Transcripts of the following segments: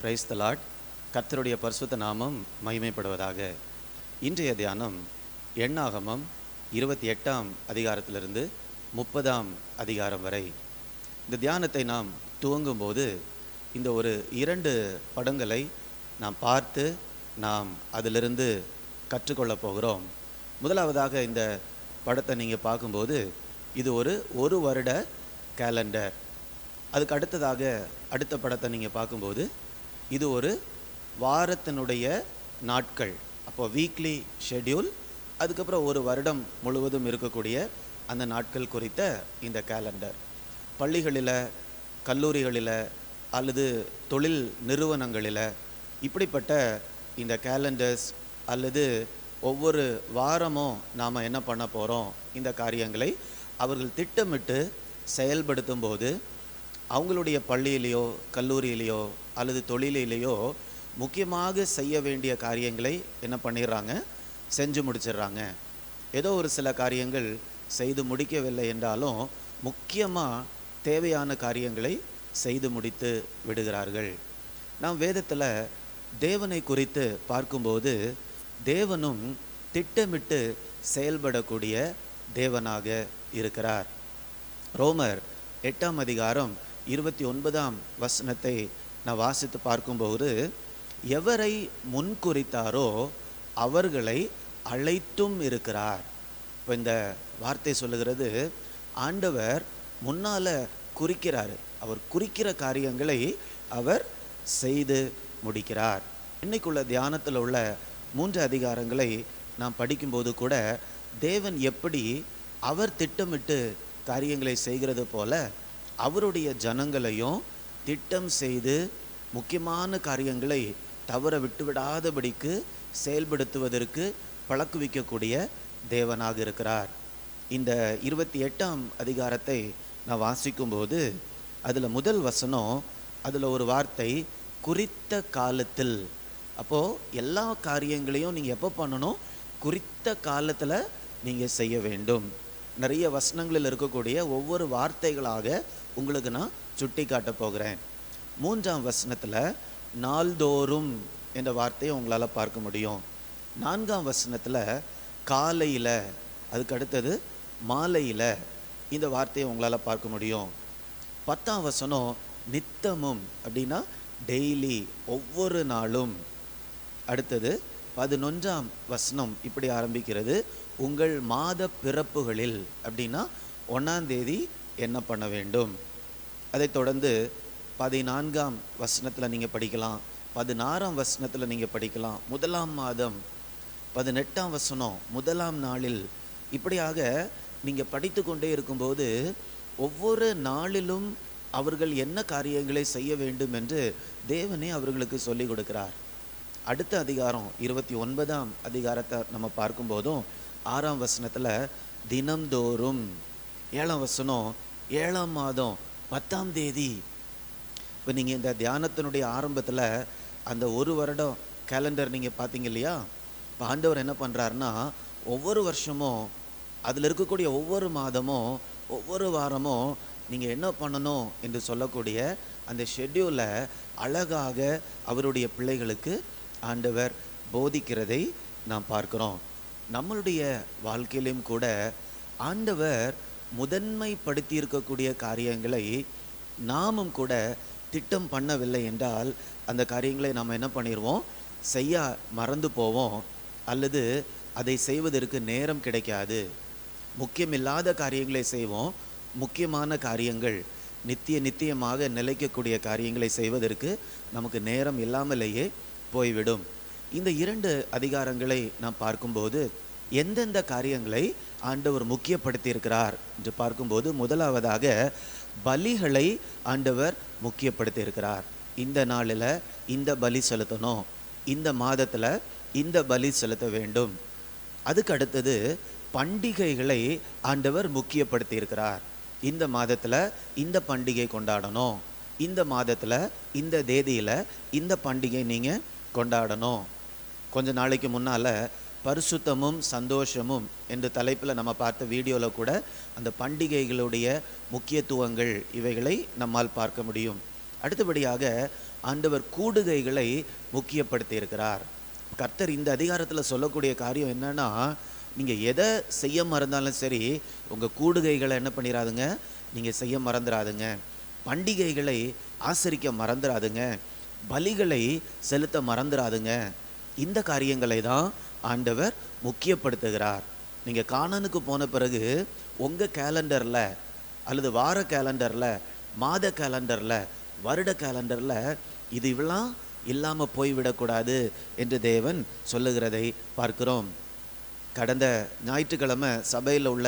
Praise the Lord. கர்த்தருடைய பரிசுத்த நாமம் மகிமைப்படுவதாக. இன்றைய தியானம் எண்ணாகமம் 28ஆம் அதிகாரத்திலிருந்து 30ஆம் அதிகாரம் வரை. இந்த தியானத்தை நாம் துவங்கும்போது இந்த ஒரு 2 படங்களை நாம் பார்த்து நாம் அதிலிருந்து கற்றுக்கொள்ளப் போகிறோம். முதலாவதாக இந்த படத்தை நீங்கள் பார்க்கும்போது இது ஒரு வருட கேலண்டர். அதுக்கு அடுத்ததாக அடுத்த படத்தை நீங்கள் பார்க்கும்போது இது ஒரு வாரத்தினுடைய நாட்கள். அப்போ வீக்லி ஷெட்யூல், அதுக்கப்புறம் ஒரு வருடம் முழுவதும் இருக்கக்கூடிய அந்த நாட்கள் குறித்த இந்த கேலண்டர். பள்ளிகளில், கல்லூரிகளில் அல்லது தொழில் நிறுவனங்களில் இப்படிப்பட்ட இந்த கேலண்டர்ஸ் அல்லது ஒவ்வொரு வாரமும் நாம் என்ன பண்ண போகிறோம், இந்த காரியங்களை அவர்கள் திட்டமிட்டு செயல்படுத்தும் போது அவங்களுடைய பள்ளியிலேயோ கல்லூரியிலேயோ அல்லது தொழிலிலேயோ முக்கியமாக செய்ய வேண்டிய காரியங்களை என்ன பண்ணிடுறாங்க, செஞ்சு முடிச்சிடுறாங்க. ஏதோ ஒரு சில காரியங்கள் செய்து முடிக்கவில்லை என்றாலும் முக்கியமாக தேவையான காரியங்களை செய்து முடித்து விடுகிறார்கள். நாம் வேதத்தில் தேவனை குறித்து பார்க்கும்போது தேவனும் திட்டமிட்டு செயல்படக்கூடிய தேவனாக இருக்கிறார். ரோமர் 8ஆம் அதிகாரம் 29ஆம் வசனத்தை நான் வாசித்து பார்க்கும்போது, எவரை முன்குறித்தாரோ அவர்களை அழைத்தும் இருக்கிறார். இப்போ இந்த வார்த்தை சொல்லுகிறது, ஆண்டவர் முன்னால் குறிக்கிறார். அவர் குறிக்கிற காரியங்களை அவர் செய்து முடிக்கிறார். இன்னைக்குள்ள தியானத்தில் உள்ள 3 அதிகாரங்களை நாம் படிக்கும்போது கூட தேவன் எப்படி அவர் திட்டமிட்டு காரியங்களை செய்கிறது போல அவருடைய ஜனங்களையும் திட்டம் செய்து முக்கியமான காரியங்களை தவற விட்டுவிடாதபடிக்கு செயல்படுத்துவதற்கு பழக்குவிக்கக்கூடிய தேவனாக இருக்கிறார். இந்த 28ஆம் அதிகாரத்தை நான் வாசிக்கும்போது அதில் முதல் வசனம், அதில் ஒரு வார்த்தை குறித்த காலத்தில். அப்போது எல்லா காரியங்களையும் நீங்கள் எப்போ பண்ணணும், குறித்த காலத்தில் நீங்கள் செய்ய வேண்டும். நிறைய வசனங்களில் இருக்கக்கூடிய ஒவ்வொரு வார்த்தைகளாக உங்களுக்கு நான் சுட்டி காட்ட போகிறேன். 3ஆம் வசனத்தில் நாள்தோறும் என்ற வார்த்தையை உங்களால் பார்க்க முடியும். 4ஆம் வசனத்தில் காலையில், அதுக்கு அடுத்தது மாலையில் இந்த வார்த்தையை உங்களால் பார்க்க முடியும். 10ஆம் வசனம் நித்தமும், அப்படின்னா டெய்லி, ஒவ்வொரு நாளும். அடுத்தது 11ஆம் வசனம் இப்படி ஆரம்பிக்கிறது, உங்கள் மாத பிறப்புகளில், அப்படின்னா 1ஆம் தேதி என்ன பண்ண வேண்டும். அதை தொடர்ந்து 14ஆம் வசனத்தில் நீங்கள் படிக்கலாம், 16ஆம் வசனத்தில் நீங்கள் படிக்கலாம், 1ஆம் மாதம், 18ஆம் வசனம், 1ஆம் நாளில். இப்படியாக நீங்கள் படித்து கொண்டே இருக்கும்போது ஒவ்வொரு நாளிலும் அவர்கள் என்ன காரியங்களை செய்ய வேண்டும் என்று தேவனே அவர்களுக்கு சொல்லிக் கொடுக்கிறார். அடுத்த அதிகாரம் 29ஆம் அதிகாரத்தை நம்ம பார்க்கும்போதும் 6ஆம் வசனத்தில் தினம்தோறும், 7ஆம் வசனம் 7ஆம் மாதம் 10ஆம் தேதி. இப்போ நீங்கள் இந்த தியானத்தினுடைய ஆரம்பத்தில் அந்த ஒரு வருடம் கேலண்டர் நீங்கள் பார்த்தீங்க இல்லையா, இப்போ ஆண்டவர் என்ன பண்ணுறாருன்னா ஒவ்வொரு வருஷமும் அதில் இருக்கக்கூடிய ஒவ்வொரு மாதமும் ஒவ்வொரு வாரமும் நீங்கள் என்ன பண்ணணும் என்று சொல்லக்கூடிய அந்த ஷெட்யூலை அழகாக அவருடைய பிள்ளைகளுக்கு ஆண்டவர் போதிக்கிறதை நாம் பார்க்கிறோம். நம்மளுடைய வாழ்க்கையிலும் கூட ஆண்டவர் முதன்மைப்படுத்தி இருக்கக்கூடிய காரியங்களை நாமும் கூட திட்டம் பண்ணவில்லை என்றால் அந்த காரியங்களை நாம் என்ன பண்ணிடுவோம், செய்ய மறந்து போவோம், அல்லது அதை செய்வதற்கு நேரம் கிடைக்காது. முக்கியமில்லாத காரியங்களை செய்வோம், முக்கியமான காரியங்கள், நித்தியமாக நிலைக்கக்கூடிய காரியங்களை செய்வதற்கு நமக்கு நேரம் இல்லாமலேயே போய்விடும். இந்த 2 அதிகாரங்களை நாம் பார்க்கும்போது எந்தெந்த காரியங்களை ஆண்டவர் முக்கியப்படுத்தி இருக்கிறார் என்று பார்க்கும்போது, முதலாவதாக பலிகளை ஆண்டவர் முக்கியப்படுத்தி இருக்கிறார். இந்த நாளில் இந்த பலி செலுத்தணும், இந்த மாதத்தில் இந்த பலி செலுத்த வேண்டும். அதுக்கு அடுத்தது பண்டிகைகளை ஆண்டவர் முக்கியப்படுத்தி இருக்கிறார். இந்த மாதத்தில் இந்த பண்டிகை கொண்டாடணும், இந்த மாதத்தில் இந்த தேதியில் இந்த பண்டிகை நீங்கள் கொண்டாடணும். கொஞ்ச நாளைக்கு முன்னால் பரிசுத்தமும் சந்தோஷமும் என்ற தலைப்பில் நம்ம பார்த்த வீடியோவில் கூட அந்த பண்டிகைகளுடைய முக்கியத்துவங்கள் இவைகளை நம்மால் பார்க்க முடியும். அடுத்தபடியாக ஆண்டவர் கூடுகைகளை முக்கியப்படுத்தி இருக்கிறார். கர்த்தர் இந்த அதிகாரத்தில் சொல்லக்கூடிய காரியம் என்னன்னா, நீங்கள் எதை செய்ய மறந்தாலும் சரி, உங்கள் கூடுகைகளை என்ன பண்ணிடாதுங்க, நீங்கள் செய்ய மறந்துடாதுங்க. பண்டிகைகளை ஆசரிக்க மறந்துடாதுங்க. பலிகளை செலுத்த மறந்துடாதுங்க. இந்த காரியங்களை தான் ஆண்டவர் முக்கியப்படுத்துகிறார். நீங்கள் கானானுக்கு போன பிறகு உங்கள் கேலண்டரில் அல்லது வார கேலண்டரில், மாத கேலண்டரில், வருட கேலண்டரில் இது இவெல்லாம் இல்லாமல் போய்விடக்கூடாது என்று தேவன் சொல்லுகிறதை பார்க்கிறோம். கடந்த ஞாயிற்றுக்கிழமை சபையில் உள்ள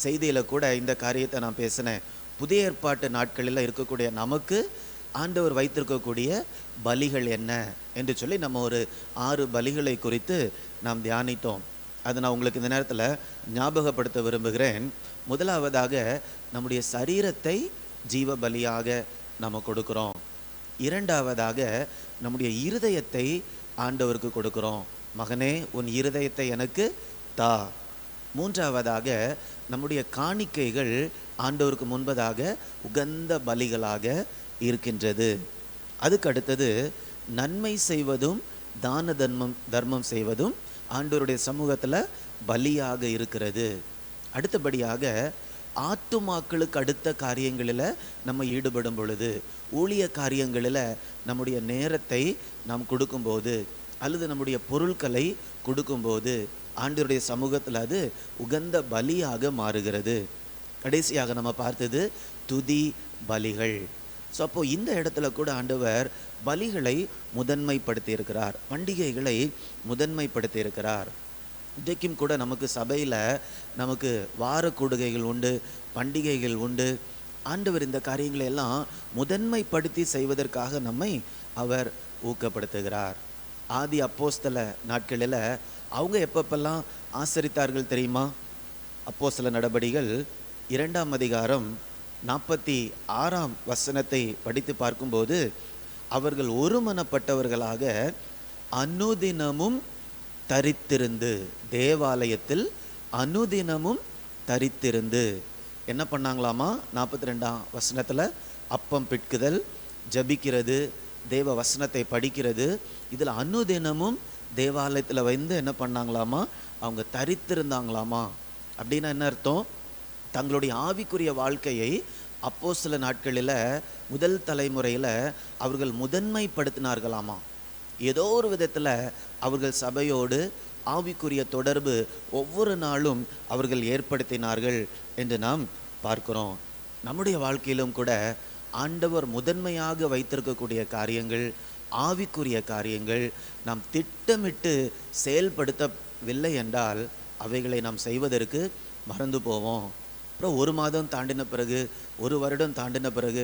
செய்தியில் கூட இந்த காரியத்தை நான் பேசினேன். புதிய ஏற்பாட்டு நாட்களில் இருக்கக்கூடிய நமக்கு ஆண்டவர் வைத்திருக்கக்கூடிய பலிகள் என்ன என்று சொல்லி நம்ம ஒரு 6 பலிகளை குறித்து நாம் தியானித்தோம். அதை நான் உங்களுக்கு இந்த நேரத்தில் ஞாபகப்படுத்த விரும்புகிறேன். முதலாவதாக நம்முடைய சரீரத்தை ஜீவ பலியாக நம்ம கொடுக்குறோம். இரண்டாவதாக நம்முடைய இருதயத்தை ஆண்டவருக்கு கொடுக்குறோம். மகனே, உன் இருதயத்தை எனக்கு தா. மூன்றாவதாக நம்முடைய காணிக்கைகள் ஆண்டவருக்கு முன்பதாக உகந்த பலிகளாக இருக்கின்றது. அதுக்கு அடுத்தது நன்மை செய்வதும் தான தர்மம் செய்வதும் ஆண்டவருடைய சமூகத்தில் பலியாக இருக்கிறது. அடுத்தபடியாக ஆத்துமாக்களுக்கு அடுத்த காரியங்களில் நம்ம ஈடுபடும் பொழுது, ஊழிய காரியங்களில் நம்முடைய நேரத்தை நாம் கொடுக்கும்போது அல்லது நம்முடைய பொருட்களை கொடுக்கும்போது ஆண்டவருடைய சமூகத்தில் அது உகந்த பலியாக மாறுகிறது. கடைசியாக நம்ம பார்த்தது துதி பலிகள். ஸோ அப்போ இந்த இடத்துல கூட ஆண்டவர் பலிகளை முதன்மைப்படுத்தி இருக்கிறார், பண்டிகைகளை முதன்மைப்படுத்தி இருக்கிறார். இன்றைக்கும் கூட நமக்கு சபையில் நமக்கு வார கூடுகைகள் உண்டு, பண்டிகைகள் உண்டு. ஆண்டவர் இந்த காரியங்களை எல்லாம் முதன்மைப்படுத்தி செய்வதற்காக நம்மை அவர் ஊக்கப்படுத்துகிறார். ஆதி அப்போஸ்தல நாட்களில் அவங்க எப்பப்பெல்லாம் ஆசரித்தார்கள் தெரியுமா? அப்போஸ்தல நடபடிகள் 2ஆம் அதிகாரம் 46ஆம் வசனத்தை படித்து பார்க்கும்போது, அவர்கள் ஒருமனப்பட்டவர்களாக அனுதினமும் தரித்திருந்து, தேவாலயத்தில் அனுதினமும் தரித்திருந்து என்ன பண்ணாங்களாமா? 42ஆம் வசனத்தில் அப்பம் பிட்குதல், ஜபிக்கிறது, தேவ வசனத்தை படிக்கிறது, இதில் அனுதினமும் தேவாலயத்தில் வந்து என்ன பண்ணாங்களாமா? அவங்க தரித்திருந்தாங்களாமா. அப்படின்னா என்ன அர்த்தம்? தங்களுடைய ஆவிக்குரிய வாழ்க்கையை அப்போஸ்தல நாட்களில் முதல் தலைமுறையில் அவர்கள் முதன்மைப்படுத்தினார்களாமா. ஏதோ ஒரு விதத்தில் அவர்கள் சபையோடு ஆவிக்குரிய தொடர்பு ஒவ்வொரு நாளும் அவர்கள் ஏற்படுத்தினார்கள் என்று நாம் பார்க்கிறோம். நம்முடைய வாழ்க்கையிலும் கூட ஆண்டவர் முதன்மையாக வைத்திருக்கக்கூடிய காரியங்கள், ஆவிக்குரிய காரியங்கள் நாம் திட்டமிட்டு செயல்படுத்தவில்லை என்றால் அவைகளை நாம் செய்வதற்கு மறந்து போவோம். அப்புறம் 1 மாதம் தாண்டின பிறகு, 1 வருடம் தாண்டின பிறகு,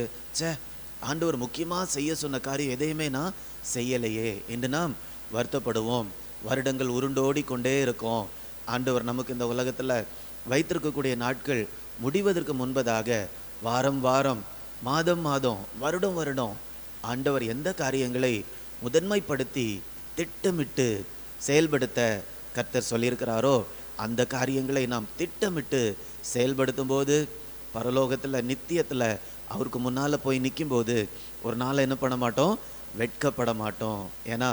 ஆண்டவர் முக்கியமாக செய்ய சொன்ன காரியம் எதையுமே நான் செய்யலையே என்று நாம் வருத்தப்படுவோம். வருடங்கள் உருண்டோடி கொண்டே இருக்கும். ஆண்டவர் நமக்கு இந்த உலகத்தில் வைத்திருக்கக்கூடிய நாட்கள் முடிவதற்கு முன்பதாக வாரம் வாரம், மாதம் மாதம், வருடம் வருடம் ஆண்டவர் எந்த காரியங்களை முதன்மைப்படுத்தி திட்டமிட்டு செயல்படுத்த கர்த்தர் சொல்லியிருக்கிறாரோ அந்த காரியங்களை நாம் திட்டமிட்டு செயல்படுத்தும் போது பரலோகத்தில் நித்தியத்தில் அவருக்கு முன்னால் போய் நிற்கும்போது ஒரு நாள் என்ன பண்ண மாட்டோம்? வெட்கப்பட மாட்டோம். ஏன்னா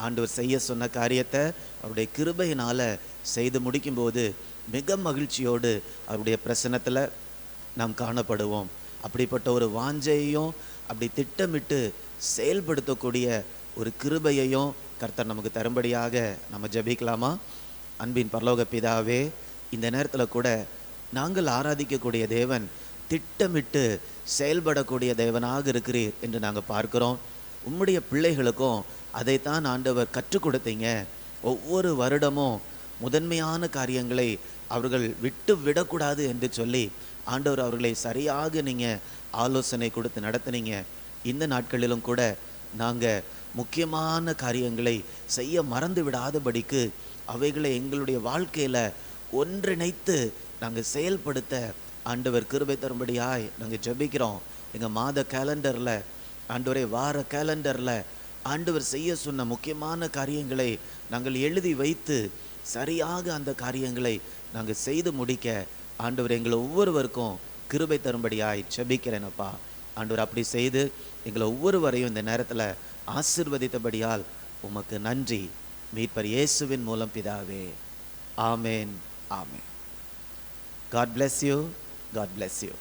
ஆண்டவர் செய்ய சொன்ன காரியத்தை அவருடைய கிருபையினால் செய்து முடிக்கும்போது மிக மகிழ்ச்சியோடு அவருடைய பிரசன்னத்தில் நாம் காணப்படுவோம். அப்படிப்பட்ட ஒரு வாஞ்சையையும் அப்படி திட்டமிட்டு செயல்படுத்தக்கூடிய ஒரு கிருபையையும் கர்த்தர் நமக்கு தரும்படியாக நம்ம ஜெபிக்கலாமா? அன்பின் பரலோக பிதாவே, இந்த நேரத்தில் கூட நாங்கள் ஆராதிக்கக்கூடிய தேவன் திட்டமிட்டு செயல்படக்கூடிய தேவனாக இருக்கிறீர் என்று நாங்கள் பார்க்கிறோம். உம்முடைய பிள்ளைகளுக்கும் அதைத்தான் ஆண்டவர் கற்றுக் கொடுத்தீங்க. ஒவ்வொரு வருடமும் முதன்மையான காரியங்களை அவர்கள் விட்டு விடக்கூடாது என்று சொல்லி ஆண்டவர் அவர்களை சரியாக நீங்கள் ஆலோசனை கொடுத்து நடத்துனீங்க. இந்த நாட்களிலும் கூட நாங்கள் முக்கியமான காரியங்களை செய்ய மறந்து விடாதபடிக்கு அவைகளை எங்களுடைய வாழ்க்கையில் ஒன்றிணைத்து நாங்கள் செயல்படுத்த ஆண்டவர் கிருபை தரும்படியாய் நாங்கள் ஜெபிக்கிறோம். எங்கள் மாத கேலண்டரில், ஆண்டவரே வார கேலண்டரில் ஆண்டவர் செய்ய சொன்ன முக்கியமான காரியங்களை நாங்கள் எழுதி வைத்து சரியாக அந்த காரியங்களை நாங்கள் செய்து முடிக்க ஆண்டவர் எங்களை ஒவ்வொருவருக்கும் கிருபை தரும்படியாய் ஜெபிக்கிறேனப்பா. ஆண்டவர் அப்படி செய்து எங்களை ஒவ்வொருவரையும் இந்த நேரத்தில் ஆசிர்வதித்தபடியால் உமக்கு நன்றி. மீட்பர் இயேசுவின் மூலம் பிதாவே. ஆமேன், ஆமேன். God bless you. God bless you.